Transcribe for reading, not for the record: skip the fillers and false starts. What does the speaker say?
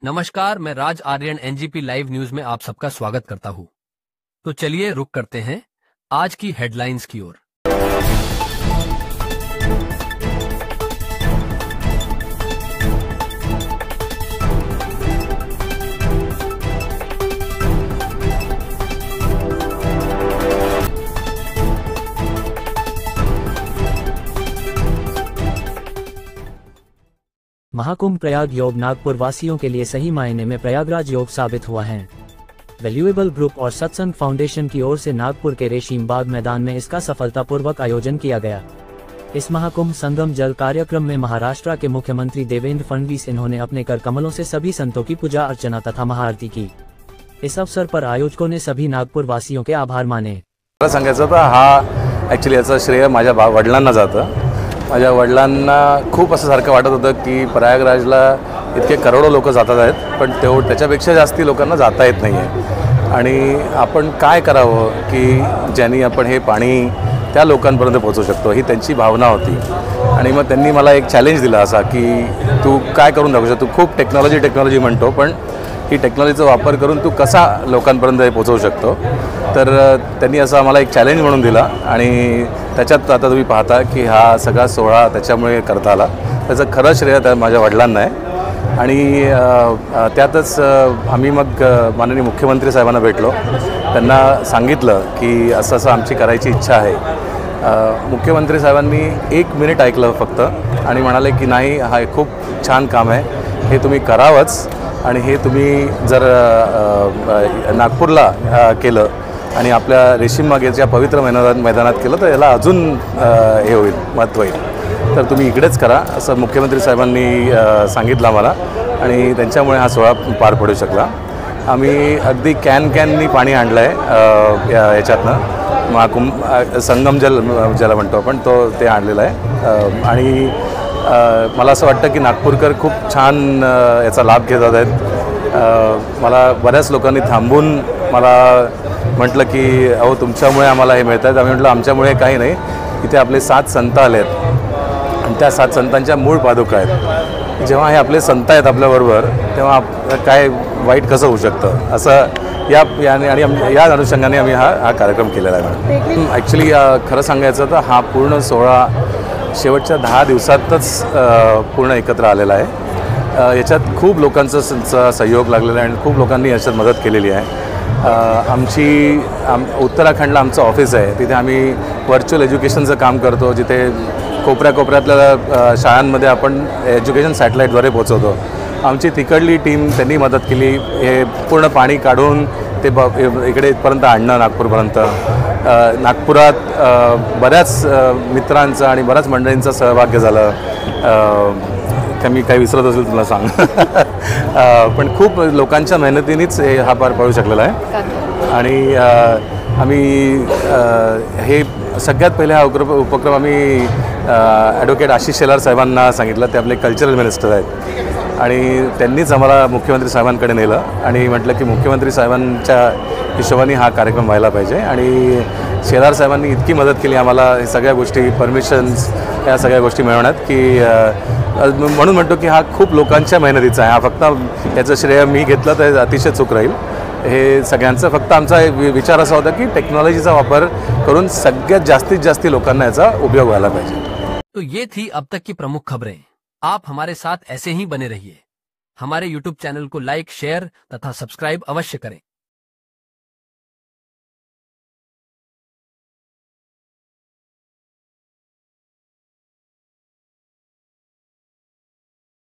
नमस्कार, मैं राज Aryan NGP live news में आप सबका स्वागत करता हूं। तो चलिए रुक करते हैं आज की हेडलाइंस की ओर। महाकुंभ प्रयाग योग नागपुर वासियों के लिए सही मायने में प्रयागराज योग साबित हुआ है। वैल्यूएबल ग्रुप और सत्संग फाउंडेशन की ओर से नागपुर के रेशीम बाग मैदान में इसका सफलतापूर्वक आयोजन किया गया। इस महाकुंभ संगम जल कार्यक्रम में महाराष्ट्र के मुख्यमंत्री देवेंद्र फडणवीस इन्होंने अपने कर कमलों से सभी संतों की पूजा अर्चना तथा महाआरती की। इस अवसर पर आयोजकों ने सभी नागपुर वासियों के आभार माने। सांगायचं तर हा ॲक्च्युली याचं श्रेय माझ्या वडिलांना जातं। माझ्या वडिलांना खूप असं सारखं वाटत होतं की प्रयागराजला इतके करोडो लोक जातात आहेत, पण त्याच्यापेक्षा जास्ती लोकांना जाता येत नाही आहे। आणि आपण काय करावं की ज्यांनी आपण हे पाणी त्या लोकांपर्यंत पोहोचवू शकतो, ही त्यांची भावना होती। आणि मग त्यांनी मला एक चॅलेंज दिला असा की तू काय करून दाखवू शकतो, तू खूप टेक्नॉलॉजी म्हणतो, पण ही टेक्नॉलॉजीचा वापर करून तू कसा लोकांपर्यंत हे पोहोचवू शकतो। तर त्यांनी असं आम्हाला एक चॅलेंज म्हणून दिला आणि त्याच्यात आता तुम्ही पाहता की हा सगळा सोहळा त्याच्यामुळे करता आला। त्याचं खरं श्रेय त्या माझ्या वडिलांना आहे। आणि त्यातच आम्ही मग माननीय मुख्यमंत्री साहेबांना भेटलो, त्यांना सांगितलं की असं असं आमची करायची इच्छा आहे। मुख्यमंत्री साहेबांनी 1 मिनिट ऐकलं फक्त आणि म्हणाले की नाही, हा खूप छान काम आहे, हे तुम्ही करावंच। आणि हे तुम्ही जर नागपूरला केलं आणि आपल्या रेशीम बागेच्या पवित्र मैदानात केलं तर याला अजून हे होईल, महत्त्व होईल। तर तुम्ही इकडेच करा असं मुख्यमंत्री साहेबांनी सांगितलं मला आणि त्यांच्यामुळे हा सोहळा पार पडू शकला। आम्ही अगदी कॅननी पाणी आणलं आहे याच्यातनं, महाकुंभ संगम ज्याला म्हणतो आपण, ते आणलेलं आहे। आणि मला असं वाटतं की नागपूरकर खूप छान याचा लाभ घेतात आहेत। मला बऱ्याच लोकांनी थांबून मला म्हटलं की अहो तुमच्यामुळे आम्हाला हे मिळत आहेत। आम्ही म्हटलं आमच्यामुळे काही नाही, इथे आपले 7 संत आले आहेत आणि त्या 7 संतांच्या मूळ पादुका आहेत। जेव्हा हे आपले संत आहेत आपल्याबरोबर, तेव्हा काय वाईट कसं होऊ शकतं, असं आणि या अनुषंगाने आम्ही हा कार्यक्रम केलेला आहे। ॲक्च्युली खरं सांगायचं तर हा पूर्ण सोहळा शेवटच्या 10 दिवसातच पूर्ण एकत्र आलेला आहे। याच्यात खूप लोकांचा सहयोग लागलेला आहे आणि खूप लोकांनी याच्यात मदत केलेली आहे। उत्तराखंडला आमचं ऑफिस आहे, तिथे आम्ही व्हर्च्युअल एज्युकेशनचं काम करतो, जिथे कोपऱ्यातल्या शाळांमध्ये आपण एज्युकेशन सॅटेलाईटद्वारे पोहोचवतो। आमची तिकडली टीम त्यांनी मदत केली, हे पूर्ण पाणी काढून ते इकडे इथपर्यंत आणणं नागपूरपर्यंत। नागपुरात बऱ्याच मित्रांचं आणि बऱ्याच मंडळींचं सहभाग्य झालं। मी काही विसरत असेल तुला सांग पण खूप लोकांच्या मेहनतीनेच हा पार पडू शकलेला आहे। आणि आम्ही हे सगळ्यात पहिले हा उपक्रम आम्ही ॲडव्होकेट आशिष शेलार साहेबांना सांगितलं, ते आपले कल्चरल मिनिस्टर आहेत आणि त्यांनीच आम्हाला मुख्यमंत्री साहेबांकडे नेलं आणि म्हटलं की मुख्यमंत्री साहेबांच्या हिशोबाने हा कार्यक्रम व्हायला पाहिजे। आणि शेलार साहेबांनी इतकी मदत केली आम्हाला हे सगळ्या गोष्टी, परमिशन्स, या सगळ्या गोष्टी मिळवण्यात की म्हणून म्हणतो की हा खूप लोकांच्या मेहनतीचा आहे। हा फक्त याचं श्रेय मी घेतलं तर अतिशय चूक राहील। हे सगळ्यांचं फक्त आमचा विचार असा होता की टेक्नॉलॉजीचा वापर करून सगळ्यात जास्तीत जास्त लोकांना याचा उपयोग व्हायला पाहिजे। तो ये थी अब तक की प्रमुख खबरें। आप हमारे साथ ऐसे ही बने रहिए। हमारे YouTube चैनल को लाइक, शेयर तथा सब्सक्राइब अवश्य करें।